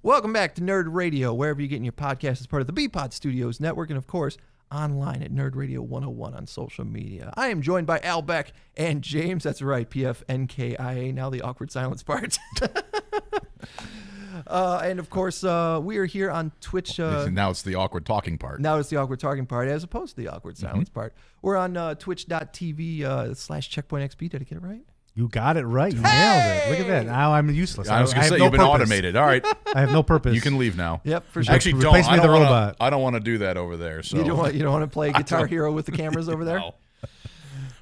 Welcome back to Nerd Radio, wherever you're getting your podcast as part of the BPod Studios Network, and of course, online at Nerd Radio 101 on social media. I am joined by Al Beck and James. That's right, PFNKIA, now the awkward silence part. And of course, we are here on Twitch. Now it's the awkward talking part. Now it's the awkward talking part as opposed to the awkward silence part. We're on twitch.tv/CheckpointXP. Did I get it right? You got it right. You nailed it. Look at that. Now I'm useless. I was going to say, you've been automated. All right. I have no purpose. You can leave now. Yep, for sure. Actually, Replace me with a robot. I don't want to do that over there. So. You don't want to play Guitar Hero with the cameras over there? No.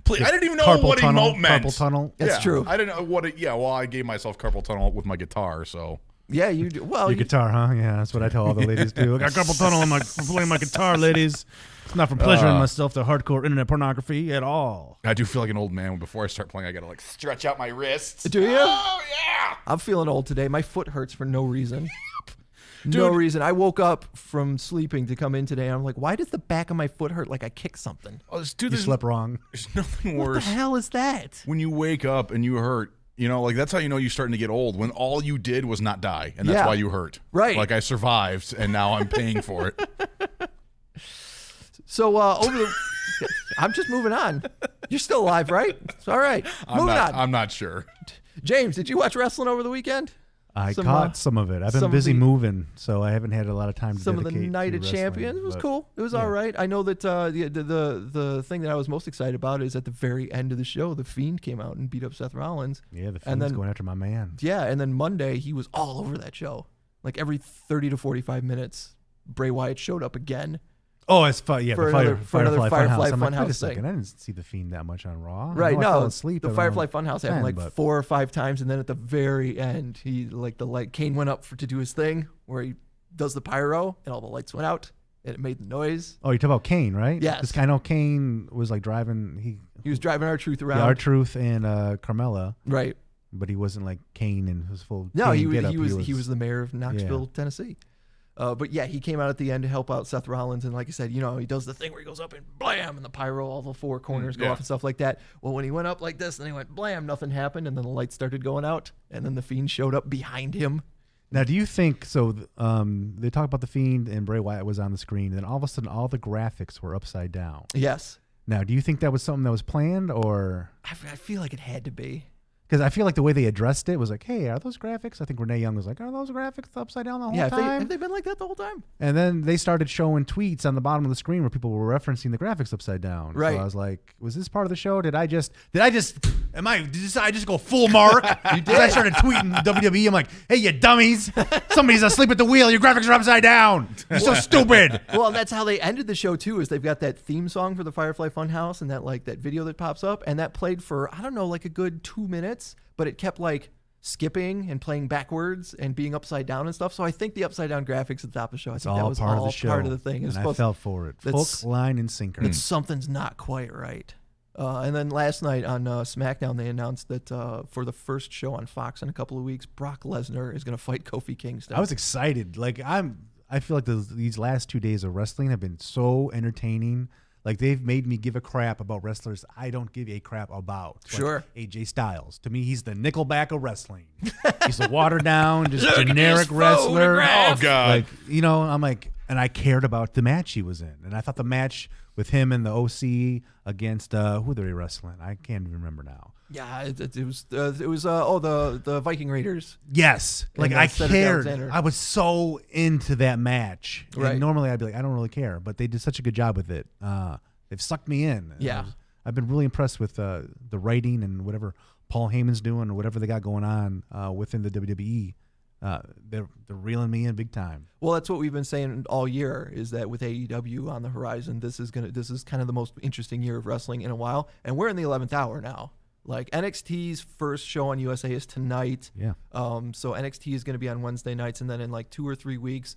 Please, I didn't even know what emote meant. Carpal tunnel. That's true. I didn't know what it... Yeah, well, I gave myself carpal tunnel with my guitar, so... Yeah, you do. Well, Your guitar, huh? Yeah, that's what I tell all the ladies too. I got carpal tunnel for playing my guitar, ladies. It's not from pleasuring myself to hardcore internet pornography at all. I do feel like an old man. Before I start playing, I got to like stretch out my wrists. Do you? Oh, yeah. I'm feeling old today. My foot hurts for no reason. No reason. I woke up from sleeping to come in today, and I'm like, why does the back of my foot hurt like I kicked something? Oh, You slept wrong. There's nothing What worse. the hell is that? When you wake up and you hurt. You know, like that's how you know you're starting to get old, when all you did was not die, and that's why you hurt. Right. Like I survived, and now I'm paying for it. So I'm just moving on. You're still alive, right? It's all right. Moving on. I'm not sure. James, did you watch wrestling over the weekend? I caught some of it. I've been busy moving, so I haven't had a lot of time to some of the dedicate Night to of wrestling, Champions. It was cool. It was all right. I know that the thing that I was most excited about is at the very end of the show, The Fiend came out and beat up Seth Rollins. Yeah, the Fiend's going after my man. Yeah, and then Monday he was all over that show. Like every 30 to 45 minutes, Bray Wyatt showed up again. Oh, it's fun. Yeah, For the another Firefly Firefly Funhouse. I'm like, Funhouse wait a second. thing. I didn't see the Fiend that much on Raw. Right, I fell no, asleep the Firefly Funhouse happened like 4 or 5 times, and then at the very end, he Kane went up to do his thing where he does the pyro, and all the lights went out, and it made the noise. Oh, you talk about Kane, right? Yes. This guy, I know Kane was like driving. He was driving R-Truth around. R-Truth and Carmella. Right. But he wasn't like Kane in his full. No, he getup. was the mayor of Knoxville, Tennessee. But yeah, he came out at the end to help out Seth Rollins, and like I said, he does the thing where he goes up and blam, and the pyro, all the 4 corners go off and stuff like that. Well, when he went up like this, and he went blam, nothing happened, and then the lights started going out, and then the Fiend showed up behind him. Now, do you think so? They talk about the Fiend and Bray Wyatt was on the screen, and then all of a sudden, all the graphics were upside down. Yes. Now, do you think that was something that was planned, or? I feel like it had to be. Because I feel like the way they addressed it was like, hey, are those graphics? I think Renee Young was like, are those graphics upside down the whole time? Have they been like that the whole time? And then they started showing tweets on the bottom of the screen where people were referencing the graphics upside down. Right. So I was like, was this part of the show? Did I just go full mark? You did. I started tweeting WWE. I'm like, hey, you dummies. Somebody's asleep at the wheel. Your graphics are upside down. You're so stupid. Well, that's how they ended the show too, is they've got that theme song for the Firefly Funhouse and that video that pops up, and that played for, I don't know, like a good 2 minutes. But it kept like skipping and playing backwards and being upside down and stuff. So I think the upside down graphics at the top of the show, I think that was all part of the thing. And I fell for it. Hook, line, and sinker. That something's not quite right. And then last night on SmackDown, they announced that for the first show on Fox in a couple of weeks, Brock Lesnar is going to fight Kofi Kingston. I was excited. Like I feel like these last 2 days of wrestling have been so entertaining. Like, they've made me give a crap about wrestlers I don't give a crap about. Sure. Like AJ Styles. To me, he's the Nickelback of wrestling. He's a watered down, just generic wrestler. Oh, God. Like, I'm like, and I cared about the match he was in. And I thought the match with him and the OC against, who were they wrestling? I can't even remember now. Yeah, it was the Viking Raiders. Yes. Like, I cared. Alexander. I was so into that match. Right. And normally I'd be like, I don't really care. But they did such a good job with it. They've sucked me in. Yeah. I've been really impressed with the writing and whatever Paul Heyman's doing or whatever they got going on within the WWE. They're reeling me in big time. Well, that's what we've been saying all year, is that with AEW on the horizon, this is kind of the most interesting year of wrestling in a while. And we're in the 11th hour now. Like, NXT's first show on USA is tonight. Yeah. So NXT is going to be on Wednesday nights, and then in like 2 or 3 weeks,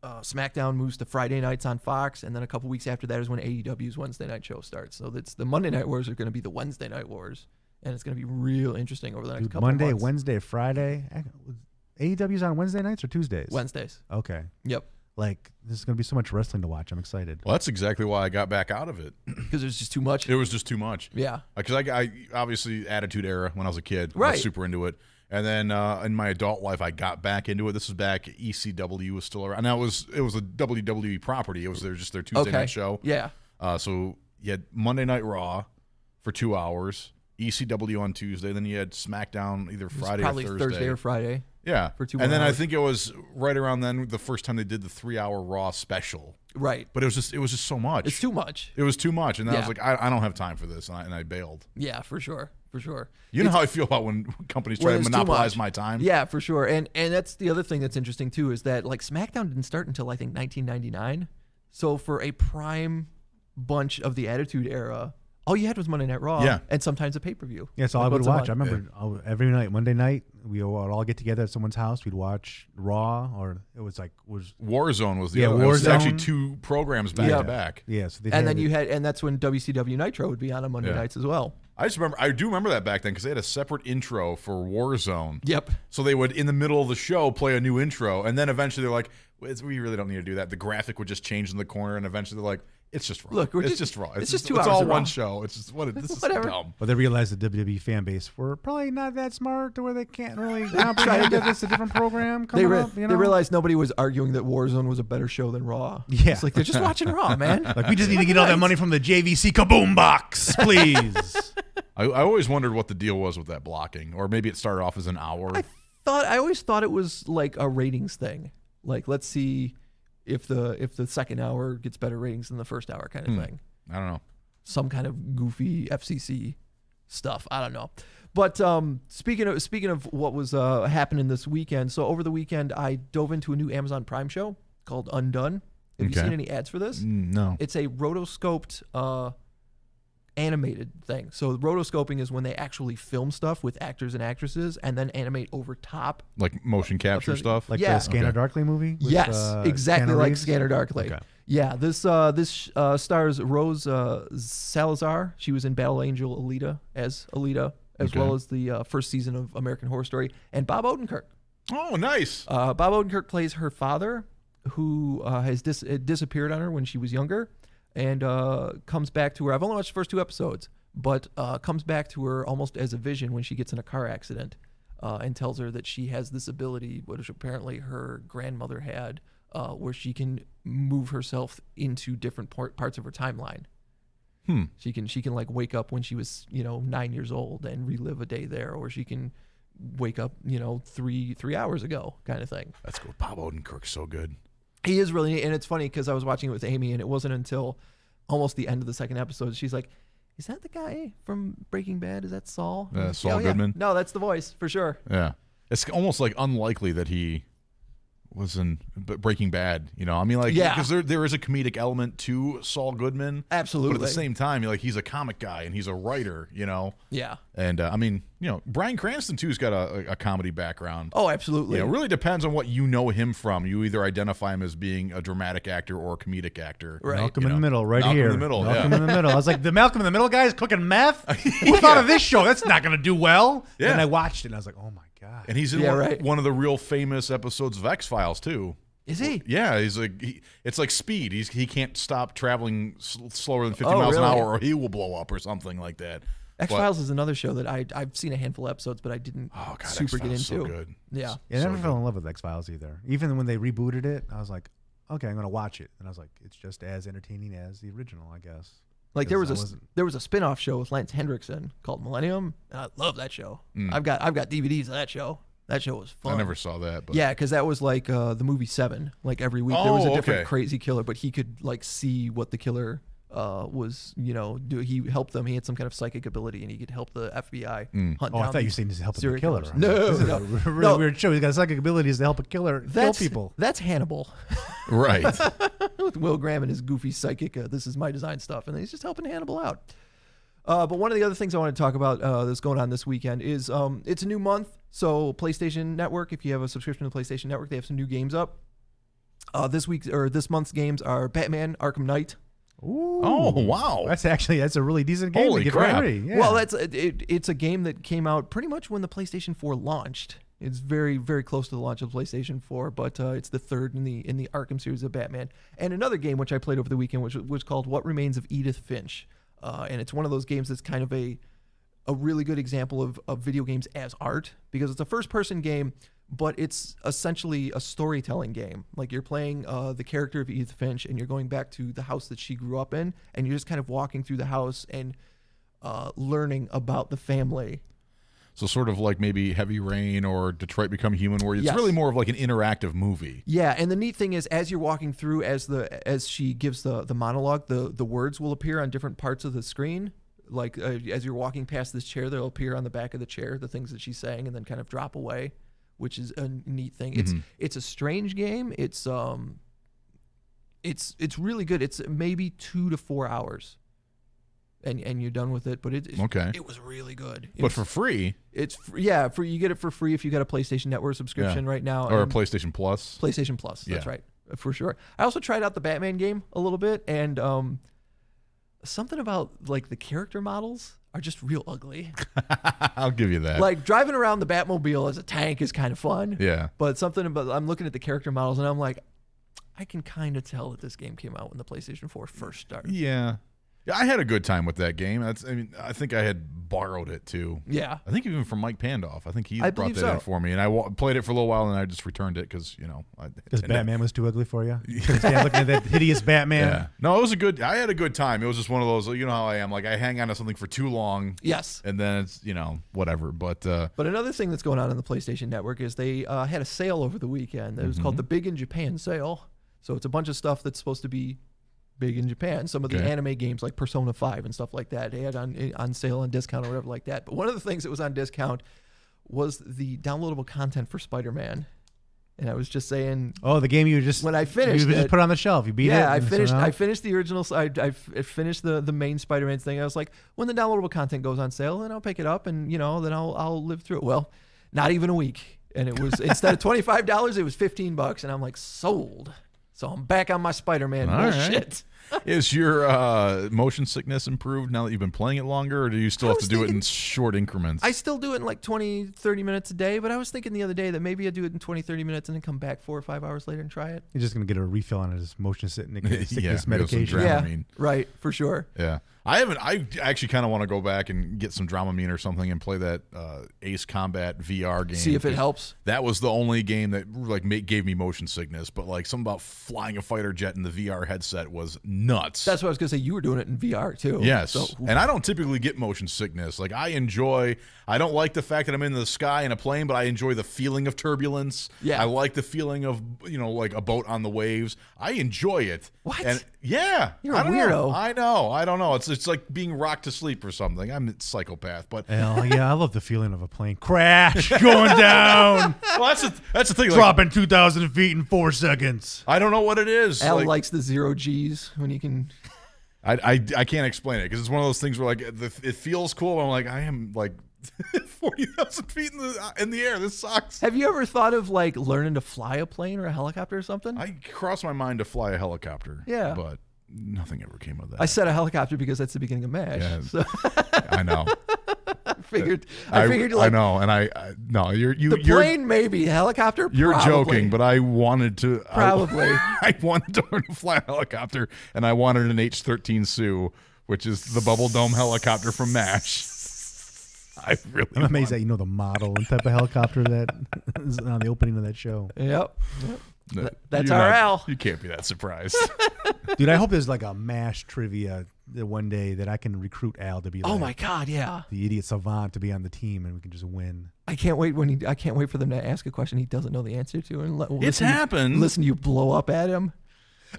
SmackDown moves to Friday nights on Fox, and then a couple weeks after that is when AEW's Wednesday night show starts. So that's the Monday Night Wars are going to be the Wednesday Night Wars, and it's going to be real interesting over the next couple Monday, months. Wednesday, Friday. AEW's on Wednesday nights or Tuesdays? Wednesdays. Okay. Yep. Like, there's going to be so much wrestling to watch. I'm excited. Well, that's exactly why I got back out of it. Because it was just too much? It was just too much. Yeah. Because I obviously Attitude Era when I was a kid. Right. I was super into it. And then in my adult life, I got back into it. This was back ECW was still around. Now it was a WWE property. It was just their Tuesday night show. Yeah. So you had Monday Night Raw for 2 hours, ECW on Tuesday, then you had SmackDown either Friday or Probably Thursday or Friday. Yeah. For 2 And then hours. I think it was right around then the first time they did the 3-hour Raw special. Right. But it was just so much. It's too much. It was too much. And then I was Yeah. like, I don't have time for this. And I bailed. Yeah, for sure. For sure. You know how I feel about when companies try When to it's too monopolize much. my time? Yeah, for sure. And that's the other thing that's interesting too is that like SmackDown didn't start until I think 1999. So for a prime bunch of the Attitude Era, all you had was Monday Night Raw Yeah. and sometimes a pay-per-view. Yeah, so Like I would once a watch. month. I remember every night, Monday night, we would all get together at someone's house. We'd watch Raw, or it was Warzone was the Yeah, other. It was Warzone. actually 2 programs back Yeah. to back. yeah. So And then and that's when WCW Nitro would be on Monday Yeah. nights as well. I do remember that back then because they had a separate intro for Warzone. Yep. So they would, in the middle of the show, play a new intro, and then eventually they're like, we really don't need to do that. The graphic would just change in the corner, and eventually they're like, it's just Raw. Look, it's just Raw. it's just 2 It's hours all of one Raw. show. It's just this is Whatever. dumb. But they realized the WWE fan base were probably not that smart to where they can't really comprehend that it's a different program coming up. They realized nobody was arguing that Warzone was a better show than Raw. Yeah. It's like they're just watching Raw, man. Like, we just need to get all that money from the JVC Kaboom box, please. I always wondered what the deal was with that blocking, or maybe it started off as an hour. I always thought it was like a ratings thing. Like, let's see if the second hour gets better ratings than the first hour kind of thing. I don't know. Some kind of goofy FCC stuff. I don't know. But speaking of what was happening this weekend, so over the weekend I dove into a new Amazon Prime show called Undone. Have you Okay. seen any ads for this? No. It's a rotoscoped animated thing. So rotoscoping is when they actually film stuff with actors and actresses and then animate over top. Like motion capture That's it. stuff? Like Yeah. the Scanner Okay. Darkly movie? With, Yes, exactly Keanu like Reeves? Scanner Darkly. Okay. Yeah, this stars Rose Salazar. She was in Battle Angel Alita as Okay. well as the first season of American Horror Story, and Bob Odenkirk. Oh, nice. Bob Odenkirk plays her father, who has disappeared on her when she was younger, and comes back to her. I've only watched the first 2 episodes, but comes back to her almost as a vision when she gets in a car accident, and tells her that she has this ability, which apparently her grandmother had, where she can move herself into different parts of her timeline. She can like wake up when she was 9 years old and relive a day there, or she can wake up 3 hours ago kind of thing. That's cool. Bob Odenkirk's so good. He is really neat, and it's funny because I was watching it with Amy, and it wasn't until almost the end of the second episode she's like, "Is that the guy from Breaking Bad? Is that Saul?" I was like, Saul "Oh, yeah. Goodman? No, that's the voice for sure." Yeah. It's almost like unlikely that he was in Breaking Bad, I mean, like, Yeah. because there is a comedic element to Saul Goodman. Absolutely. But at the same time, he's a comic guy and he's a writer, Yeah. And I mean, Bryan Cranston too's got a comedy background. Oh, absolutely. It really depends on what you know him from. You either identify him as being a dramatic actor or a comedic actor. Right. Malcolm in the Middle, right Malcolm here. in the Middle, Malcolm yeah. in the Middle. I was like, the Malcolm in the Middle guy is cooking meth? Who thought of this show? That's not going to do well. Yeah. And I watched it, and I was like, oh, my God. And he's in one of the real famous episodes of X-Files, too. Is he? Yeah, he's like it's like Speed. He can't stop traveling slower than 50 Oh, miles an really? hour, or he will blow up, or something like that. X-Files is another show that I've seen a handful of episodes, but I didn't super get into. So good. Yeah. Yeah, I never So fell in love with X-Files either. Even when they rebooted it, I was like, okay, I'm going to watch it. And I was like, it's just as entertaining as the original, I guess. Like there 'Cause was a spin-off show with Lance Hendrickson called Millennium, and I love that show. I've got DVDs of that show. That show was fun. I never saw that. But Yeah, because that was like the movie Seven. Like every week there was a different okay. crazy killer, but he could like see what the killer was, do. He helped them. He had some kind of psychic ability, and he could help the FBI hunt down. Oh, I thought you were these saying he's helping the serial killer. killers. I was like, No, this is a really no. weird show. He's got psychic abilities to help a killer kill people. That's Hannibal right. with Will Graham and his goofy psychic. This is my design stuff, and he's just helping Hannibal out. But one of the other things I want to talk about that's going on this weekend is it's a new month. So PlayStation Network, if you have a subscription to the PlayStation Network, they have some new games up. This month's games are Batman: Arkham Knight. Ooh. Oh, wow. That's a really decent game Holy to get crap. ready. Yeah. Well, it's a game that came out pretty much when the PlayStation 4 launched. It's very, very close to the launch of the PlayStation 4, but it's the third in the Arkham series of Batman. And another game which I played over the weekend, which was called What Remains of Edith Finch. And it's one of those games that's kind of a really good example of video games as art, because it's a first-person game, but it's essentially a storytelling game. Like you're playing the character of Edith Finch, and you're going back to the house that she grew up in, and you're just kind of walking through the house and learning about the family. So sort of like maybe Heavy Rain or Detroit Become Human, where it's really more of like an interactive movie. Yeah, and the neat thing is, as you're walking through, as she gives the monologue, the words will appear on different parts of the screen. Like as you're walking past this chair, they'll appear on the back of the chair, the things that she's saying, and then kind of drop away, which is a neat thing. It's a strange game. It's really good. It's maybe 2 to 4 hours. And you're done with it, but it was really good. But for free, you get it for free if you got a PlayStation Network subscription right now, or a PlayStation Plus. PlayStation Plus, that's right, for sure. I also tried out the Batman game a little bit, and something about like the character models are just real ugly. I'll give you that. Like driving around the Batmobile as a tank is kind of fun. Yeah, but something about I'm looking at the character models and I'm like, I can kind of tell that this game came out when the PlayStation 4 first started. Yeah, I had a good time with that game. I think I had borrowed it too. Yeah. I think even from Mike Pandoff. I think he brought that in for me, and I played it for a little while, and I just returned it because because Batman was too ugly for you. Looking at that hideous Batman. Yeah. No, it was I had a good time. It was just one of those. You know how I am. Like I hang on to something for too long. Yes. And then it's whatever. But another thing that's going on in the PlayStation Network is they had a sale over the weekend. It was called the Big in Japan sale. So it's a bunch of stuff that's supposed to be big in Japan. Some of the anime games like Persona 5 and stuff like that, they had on sale on discount or whatever like that. But one of the things that was on discount was the downloadable content for Spider-Man. And I was just saying, the game you just when I finished you just put it on the shelf. You beat it. Yeah, I finished the original. I finished the main Spider-Man thing. I was like, when the downloadable content goes on sale, then I'll pick it up and then I'll live through it. Well, not even a week, and it was instead of $25, it was $15, and I'm like, sold. So I'm back on my Spider-Man bullshit. Right. Is your motion sickness improved now that you've been playing it longer, or do you still have to do it in short increments? I still do it in like 20, 30 minutes a day, but I was thinking the other day that maybe I'd do it in 20, 30 minutes and then come back 4 or 5 hours later and try it. You're just going to get a refill on his motion sickness medication. Yeah, right, for sure. Yeah. I actually kind of want to go back and get some Dramamine or something and play that Ace Combat VR game. See if it helps. That was the only game that gave me motion sickness, but something about flying a fighter jet in the VR headset was nuts. That's what I was going to say. You were doing it in VR too. Yes. And I don't typically get motion sickness. I don't like the fact that I'm in the sky in a plane, but I enjoy the feeling of turbulence. Yeah. I like the feeling of, like a boat on the waves. I enjoy it. What? And yeah. You're a weirdo. I know. I don't know. It's like being rocked to sleep or something. I'm a psychopath, but hell yeah, I love the feeling of a plane crash going down. Well, that's the thing. Dropping 2,000 feet in 4 seconds. I don't know what it is. Al likes the 0 G's when you can. I can't explain it because it's one of those things where it feels cool. I'm like, I am 40,000 feet in the air. This sucks. Have you ever thought of learning to fly a plane or a helicopter or something? I crossed my mind to fly a helicopter. Yeah, but nothing ever came of that. I said a helicopter because that's the beginning of MASH. Yeah, so. I know. I figured. I know, and no, you're plane maybe helicopter. You're probably. Joking, but I wanted to probably. I wanted to learn to fly a helicopter, and I wanted an H-13 Sioux, which is the bubble dome helicopter from MASH. I'm amazed that you know the model and type of helicopter that is on the opening of that show. Yep. That's our Al. You can't be that surprised. Dude, I hope there's a MASH trivia one day that I can recruit Al to be oh my God, yeah. The idiot savant to be on the team and we can just win. I can't wait for them to ask a question he doesn't know the answer to and it's happened. Listen to you blow up at him.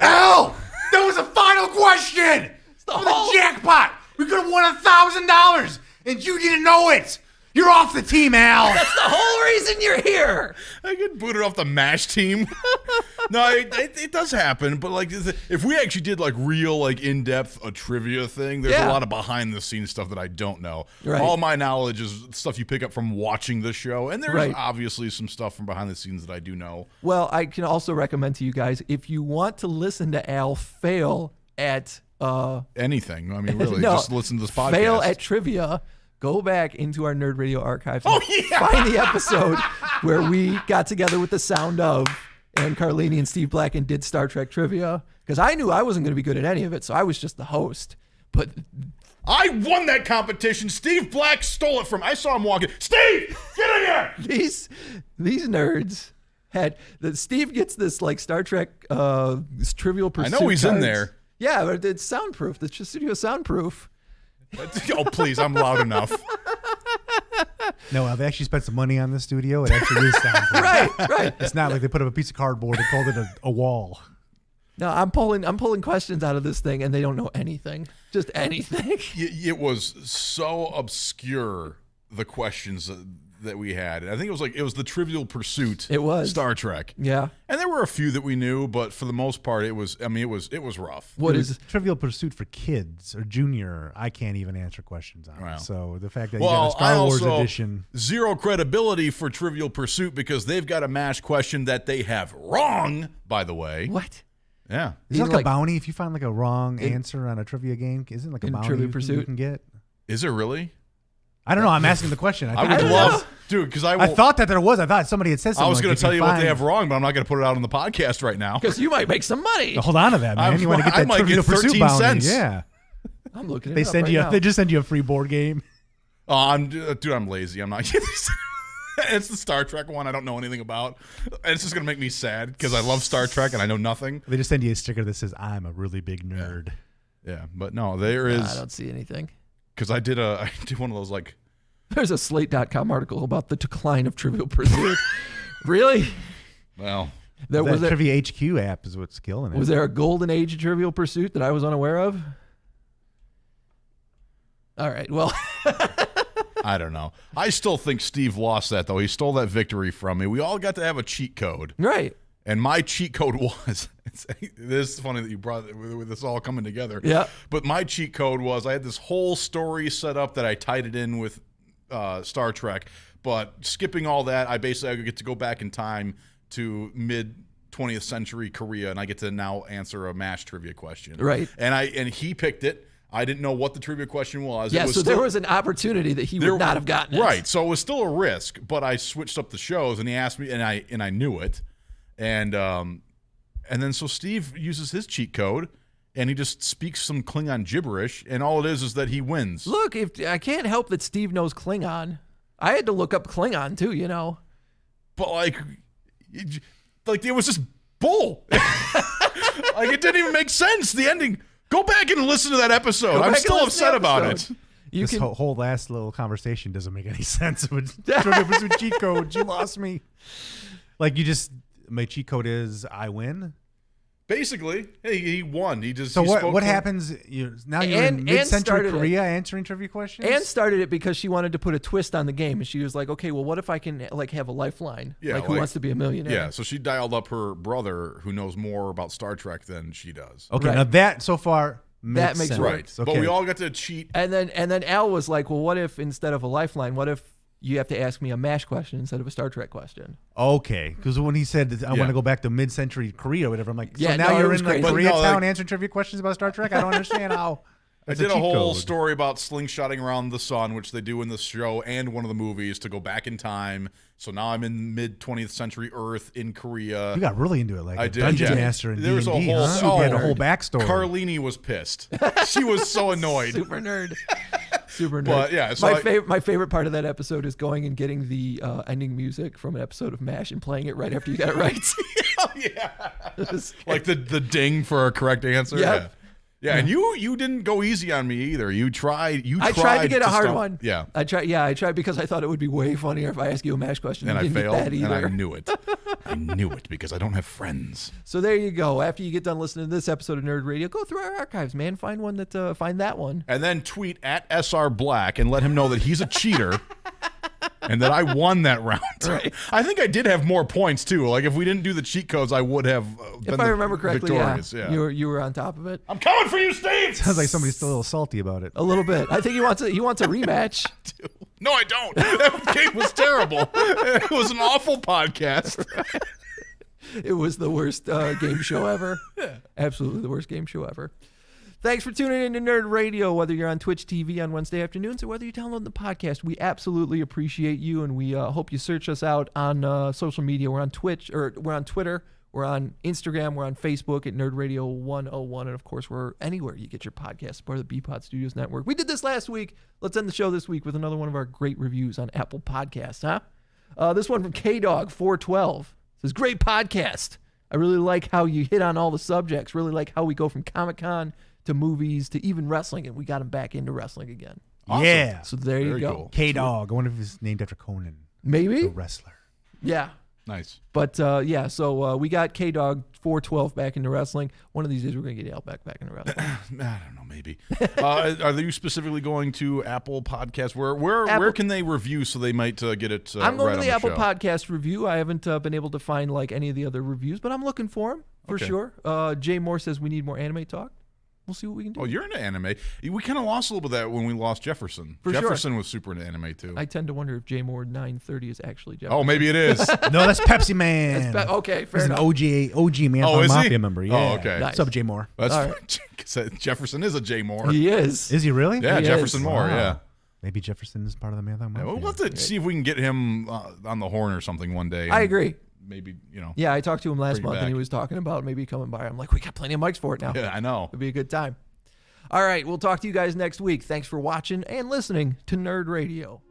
Al! That was a final question! For the jackpot! We could have won $1,000 and you didn't know it! You're off the team, Al. That's the whole reason you're here. I get booted off the MASH team. No, it does happen. But if we actually did real in-depth a trivia thing, there's a lot of behind-the-scenes stuff that I don't know. Right. All my knowledge is stuff you pick up from watching the show, and there's obviously some stuff from behind the scenes that I do know. Well, I can also recommend to you guys, if you want to listen to Al fail at anything. I mean, really, just listen to this podcast. Fail at trivia. Go back into our Nerd Radio archives. Oh, yeah. Find the episode where we got together with the Sound of and Carlini and Steve Black and did Star Trek trivia. Because I knew I wasn't going to be good at any of it, so I was just the host. But I won that competition. Steve Black stole it from. I saw him walking. Steve, get in here. these nerds had Steve gets this like Star Trek this Trivial Pursuit. I know he's in cards. there. Yeah, but it's soundproof. The studio is soundproof. Oh, please, I'm loud enough. No, I've actually spent some money on the studio. It actually is soundproof. Right. It's not like they put up a piece of cardboard and called it a wall. No, I'm pulling questions out of this thing, and they don't know anything. Just anything. It was so obscure, the questions that we had. I think it was the Trivial Pursuit. It was Star Trek. Yeah. And there were a few that we knew, but for the most part, it was rough. What is Trivial Pursuit for kids or junior? I can't even answer questions on. Wow. So the fact that you got a Star Wars edition, zero credibility for Trivial Pursuit because they've got a MASH question that they have wrong. By the way, what? Yeah, is it like a bounty if you find like a wrong answer on a trivia game? Isn't it like a bounty Trivial Pursuit you can get? Is it really? I don't know. I'm asking the question. I would love, dude, because I thought that there was. I thought somebody had said something. I was going like, to tell you what they have wrong, but I'm not going to put it out on the podcast right now. Because you might make some money. Hold on to that, man. You want to get that Trivial Pursuit bounty? Cents. Yeah. I'm looking. They send you. They just send you a free board game. I'm lazy. I'm not. It's the Star Trek one I don't know anything about. And it's just going to make me sad because I love Star Trek and I know nothing. They just send you a sticker that says, I'm a really big nerd. Yeah, but no, there is. I don't see anything. Because I did one of those like. There's a Slate.com article about the decline of Trivial Pursuit. Really? Well. That Trivia HQ app is what's killing it. Was there a golden age of Trivial Pursuit that I was unaware of? All right, well. I don't know. I still think Steve lost that, though. He stole that victory from me. We all got to have a cheat code. Right. And my cheat code was, this is funny that you brought it with this all coming together. Yeah. But my cheat code was I had this whole story set up that I tied it in with Star Trek. But skipping all that, I get to go back in time to mid-20th century Korea, and I get to now answer a MASH trivia question. Right. And he picked it. I didn't know what the trivia question was. Yeah, so there was an opportunity that he would not have gotten it. Right, so it was still a risk, but I switched up the shows, and he asked me, and I knew it. And then so Steve uses his cheat code, and he just speaks some Klingon gibberish, and all it is that he wins. Look, if I can't help that Steve knows Klingon. I had to look up Klingon, too, you know. But, like it was just bull. Like, it didn't even make sense, the ending. Go back and listen to that episode. I'm still upset about it. This whole last little conversation doesn't make any sense. With cheat code, you lost me. Like my cheat code is I win. Basically, he won. So what happens? Now you're in mid-century Korea answering trivia questions. Anne started it because she wanted to put a twist on the game, and she was like, "Okay, well, what if I can like have a lifeline? Yeah, Who wants to be a millionaire?" Yeah, so she dialed up her brother, who knows more about Star Trek than she does. Okay, now that so far that makes sense. Right. Okay. But we all got to cheat. And then Al was like, "Well, what if instead of a lifeline, what if you have to ask me a MASH question instead of a Star Trek question?" Okay, because when he said I want to go back to mid-century Korea or whatever, I'm like, so Yeah, now no, you're in like Koreatown answering trivia questions about Star Trek? I don't understand how. I did a whole story about slingshotting around the sun, which they do in the show and one of the movies to go back in time. So now I'm in mid-20th century Earth in Korea. You got really into it, like I a did, Dungeon yeah. Master in There was D&D, a whole, huh? You had a whole backstory. Carlini was pissed. She was so annoyed. Super nerd. Super nerd. But yeah, so my favorite part of that episode is going and getting the ending music from an episode of MASH and playing it right after you got it right. Yeah. Like the ding for a correct answer. Yep. Yeah, and you didn't go easy on me either. I tried to get a hard one. Yeah. I tried because I thought it would be way funnier if I asked you a MASH question. And I failed, and I knew it. I knew it because I don't have friends. So there you go. After you get done listening to this episode of Nerd Radio, go through our archives, man. Find that one. And then tweet at SR Black and let him know that he's a cheater. And that I won that round. Right. I think I did have more points too. Like if we didn't do the cheat codes, I would have been if I remember correctly, victorious. Yeah. You were on top of it. I'm coming for you, Steve. Sounds like somebody's still a little salty about it. A little bit. I think he wants a rematch. No, I don't. That game was terrible. It was an awful podcast. It was the worst game show ever. Yeah. Absolutely the worst game show ever. Thanks for tuning in to Nerd Radio, whether you're on Twitch TV on Wednesday afternoons or whether you're downloading the podcast. We absolutely appreciate you, and we hope you search us out on social media. We're on Twitch, or we're on Twitter. We're on Instagram. We're on Facebook at NerdRadio 101. And, of course, we're anywhere you get your podcast, part of the BPod Studios Network. We did this last week. Let's end the show this week with another one of our great reviews on Apple Podcasts, huh? This one from KDog412 says, great podcast. I really like how you hit on all the subjects. Really like how we go from Comic-Con to movies to even wrestling, and we got him back into wrestling again. Awesome. Yeah. So there you Very go. cool. K-Dog. I wonder if it's named after Conan, Maybe? the wrestler. Yeah. Nice. But, so we got KDog412 back into wrestling. One of these days we're going to get Al back into wrestling. I don't know, maybe. Are you specifically going to Apple Podcasts? Where can they review so they might get it I'm going right to on the Apple show? Podcast review. I haven't been able to find like any of the other reviews, but I'm looking for them for Okay. sure. Jay Moore says we need more anime talk. We'll see what we can do. Oh, you're into anime. We kind of lost a little bit of that when we lost Jefferson. For sure. Jefferson was super into anime, too. I tend to wonder if Jay Moore 930 is actually Jefferson. Oh, maybe it is. No, that's Pepsi Man. Okay, fair He's an enough. OG man. Oh, is he? Mafia member. Yeah. Oh, okay. Nice. What's up, Jay Moore? That's All right. Jefferson is a J Moore. He is. Is he really? Yeah, He Jefferson is. Moore, Wow. yeah. Maybe Jefferson is part of the Mafia. Yeah, we'll have to see if we can get him on the horn or something one day. I and agree. Maybe, Yeah, I talked to him last Bring it month, and he back. was talking about maybe coming by. I'm like, we got plenty of mics for it now. Yeah, I know. It'll be a good time. All right, we'll talk to you guys next week. Thanks for watching and listening to Nerd Radio.